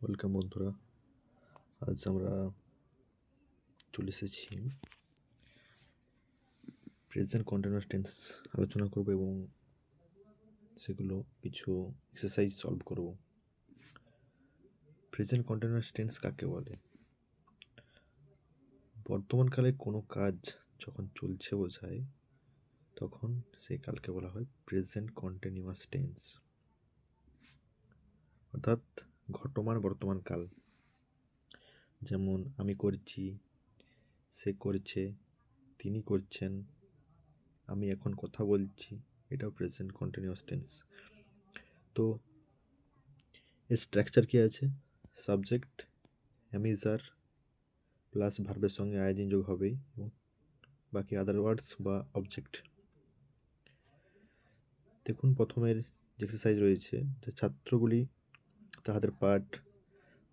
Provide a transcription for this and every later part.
Welcome বন্ধুরা। আজ আমরা চলে এসেছি প্রেজেন্ট কন্টিনিউয়াস টেন্স আলোচনা করব এবং সেগুলো কিছু এক্সারসাইজ সলভ করব। প্রেজেন্ট কন্টিনিউয়াস টেন্স কাকে বলে? বর্তমানকালে কোনো কাজ যখন চলছে বোঝায় তখন সেই কালকে বলা হয় প্রেজেন্ট কন্টিনিউয়াস টেন্স, অর্থাৎ ঘটমান বর্তমান কাল। যেমন আমি করছি, সে করছে, তিনি করছেন, আমি এখন কথা বলছি, এটাও প্রেজেন্ট কন্টিনিউয়াস টেন্স। তো এর স্ট্রাকচার কী আছে? সাবজেক্ট অ্যামিজার প্লাস ভার্বের সঙ্গে আইএনজি যোগ হবেই, এবং বাকি আদার ওয়ার্ডস বা অবজেক্ট। দেখুন প্রথমের যে এক্সারসাইজ রয়েছে, যে ছাত্রগুলি তাহাদের পাঠ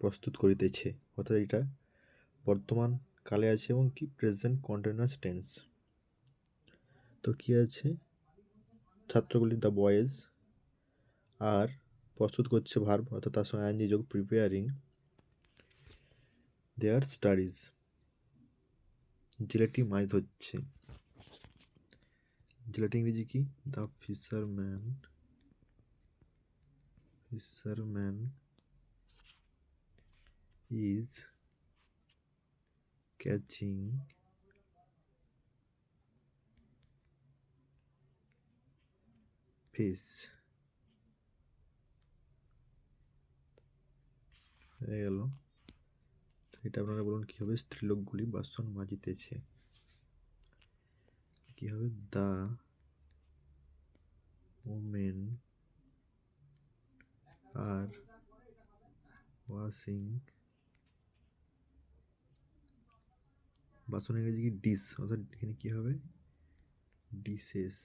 প্রস্তুত করিতেছে, অর্থাৎ এটা বর্তমান কালে আছে এবং কি প্রেজেন্ট কন্টিনিউয়াস টেন্স। তো কী আছে? ছাত্রগুলি দ্য বয়েজ, আর প্রস্তুত করছে ভার্ব, অর্থাৎ তার সঙ্গে আইএনজি যোগ প্রিপেয়ারিং দেয়ার স্টাডিজ। জেলেটি মাছ ধরছে, জেলেটি ইংরেজি কি? The fisherman is catching fish. হয়ে গেল। এটা আপনারা বলুন কি হবে? স্ত্রীলোকগুলি বাসন মাজিতেছে। কি হবে? The women are washing. বাসন ইংরেজি কি? ডিশ, অর্থাৎ এখানে কি হবে? ডিশেস।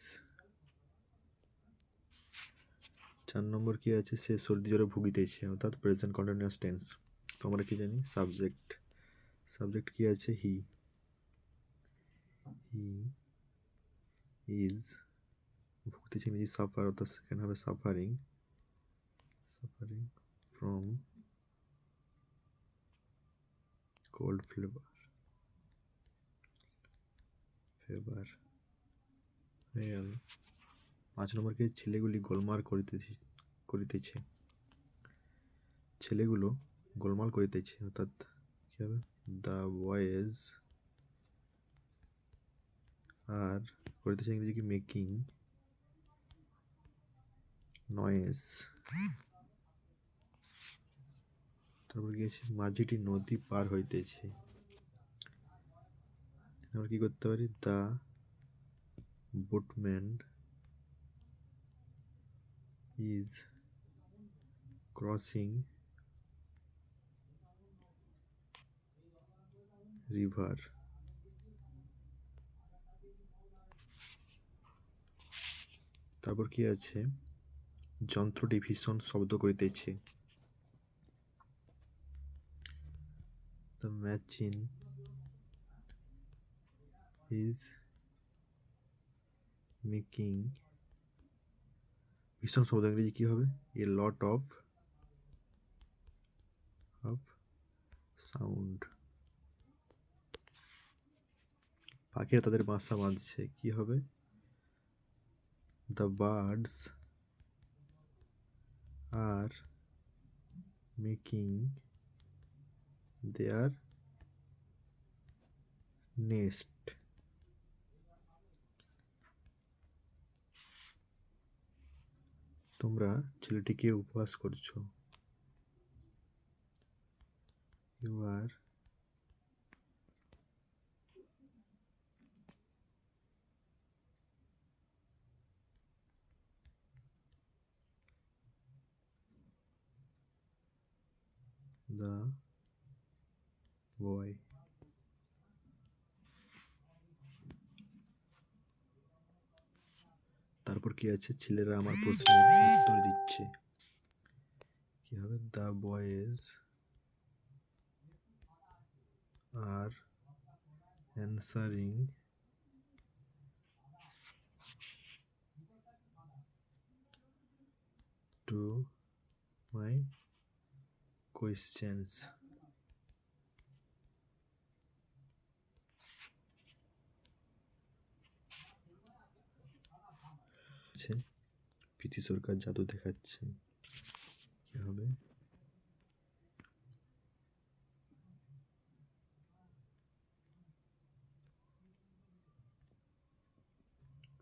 4 নম্বর কি আছে? সে সর্দি জ্বরে ভুগিতেছে, অর্থাৎ প্রেজেন্ট কন্টিনিউয়াস টেন্স। তো আমরা কি জানি? সাবজেক্ট কি আছে? হি ইজ, ভুগতেছে ইংরেজি সাফার, অর্থাৎ সেখানে হবে সাফারিং ফ্রম কোল্ড ফেভার হয়ে গেল। 5 নম্বর কি? ছেলেগুলি গোলমাল করিতেছে। ছেলেগুলো গোলমাল করিতেছে, অর্থাৎ কি হবে? দ্য বয়েজ আর করিতেছে ইংরেজি কি? Making noise. তারপর কি আছে? মাঝিটি নদী পার হইতেছে। আমরা কি করতে পারি? The boatman is crossing river. তারপর কি আছে? যন্ত্রটি ভীষণ শব্দ করিতেছে। দ্য মেশিন ইজ মেকিং, ভীষণ শব্দ ইংরেজি কি হবে? A lot of sound. পাখিরা তাদের বাসা বাঁধছে, কি হবে? The birds are making their nest. তোমরা ছেলেটিকে উপহাস করছো। You are the boy. তারপর কি আছে? ছেলেরা আমার প্রশ্নের উত্তর দিচ্ছে, কি হবে? The boys are answering to my questions. PC Sorcar জাদু দেখাচ্ছেন, কি হবে?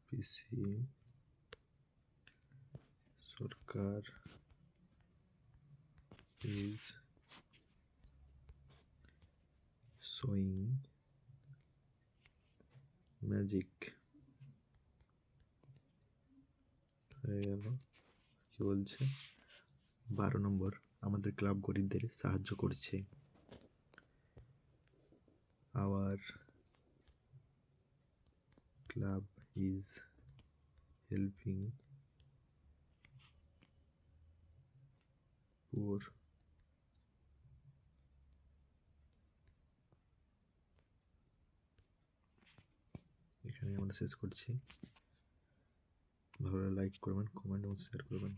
পিসি সরকার is showing magic। হয়ে গেল। কি বলছে? 12 নম্বর, আমাদের ক্লাব গরিবদের সাহায্য করছে। Our club is helping poor এখানে আমরা শেষ করছি। ভালো লাগলে লাইক করবেন, কমেন্ট এবং শেয়ার করবেন।